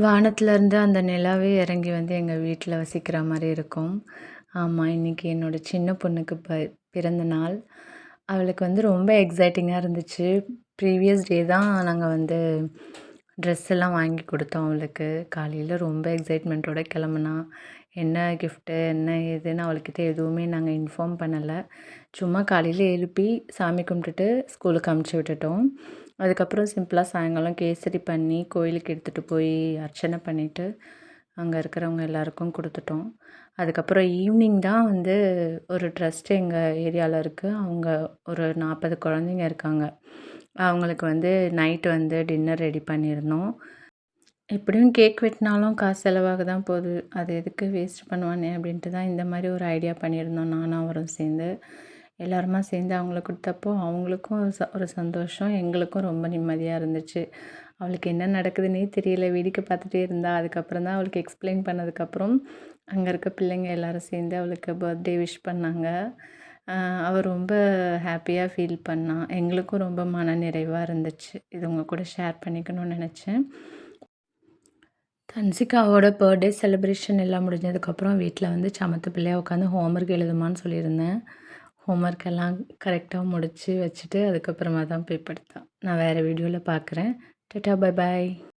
வானத்துலருந்து அந்த நிலாவே இறங்கி வந்து எங்க வீட்ல வசிக்கிற மாரி இருக்கும். ஆமா, இன்னைக்கு என்னோட சின்ன பொண்ணுக்கு பிறந்த நாள். அவளுக்கு வந்து ரொம்ப எக்ஸைட்டிங்கா இருந்துச்சு. ப்ரீவியஸ் டே தான் நாங்க வந்து ட்ரெஸ் எல்லாம் வாங்கி குடுத்தோம் அவளுக்கு. காலையில ரொம்ப எக்ஸைட்மெண்ட்டோட கிளம்புனா. என்ன கிஃப்ட்டு, என்ன ஏதுன்னு அவளுக்கிட்ட எதுவுமே நாங்க இன்ஃபார்ம் பண்ணல. சும்மா காலையில எழுப்பி சாமி கும்பிட்டுட்டு ஸ்கூலுக்கு அனுப்பிச்சி விட்டுட்டோம். அதுக்கப்புறம் சிம்பிளா சாயங்காலம் கேசரி பண்ணி கோயிலுக்கு எடுத்துகிட்டு போய் அர்ச்சனை பண்ணிவிட்டு அங்கே இருக்கிறவங்க எல்லாருக்கும் கொடுத்துட்டோம். அதுக்கப்புறம் ஈவினிங் தான் வந்து ஒரு ட்ரஸ்ட் எங்கள் ஏரியாவில் இருக்குது. அவங்க ஒரு 40 குழந்தைங்க இருக்காங்க. அவங்களுக்கு வந்து நைட்டு வந்து டின்னர் ரெடி பண்ணியிருந்தோம். எப்படியும் கேக் வெட்டினாலும் காசு செலவாக தான் போகுது. அது எதுக்கு வேஸ்ட் பண்ணுவானே அப்படின்ட்டு தான் இந்த மாதிரி ஒரு ஐடியா பண்ணியிருந்தோம் நானும் அவரும் சேர்ந்து. எல்லாருமா சேர்ந்து அவங்களுக்கு கொடுத்தப்போ அவங்களுக்கும் ஒரு சந்தோஷம், எங்களுக்கும் ரொம்ப நிம்மதியாக இருந்துச்சு. அவளுக்கு என்ன நடக்குதுன்னே தெரியல. வேடிக்கை பார்த்துட்டே இருந்தா. அதுக்கப்புறம் தான் அவளுக்கு எக்ஸ்பிளைன் பண்ணதுக்கப்புறம் அங்கே இருக்க பிள்ளைங்க எல்லாரும் சேர்ந்து அவளுக்கு பர்த்டே விஷ் பண்ணாங்க. அவள் ரொம்ப ஹாப்பியாக ஃபீல் பண்ணா. எங்களுக்கும் ரொம்ப மனநிறைவாக இருந்துச்சு. இது உங்கள் கூட ஷேர் பண்ணிக்கணும்னு நினச்சேன். தன்சிகாவோட பர்த்டே செலிப்ரேஷன் எல்லாம் முடிஞ்சதுக்கப்புறம் வீட்டில் வந்து சமத்து பிள்ளையாக உட்காந்து ஹோம்ஒர்க் எழுதுமான்னு சொல்லியிருந்தேன். ஹோம்ஒர்க் எல்லாம் கரெக்டாக முடித்து வச்சுட்டு அதுக்கப்புறமா தான் போய் படுத்தா. நான் வேறு வீடியோவில் பார்க்குறேன். Tata, bye bye.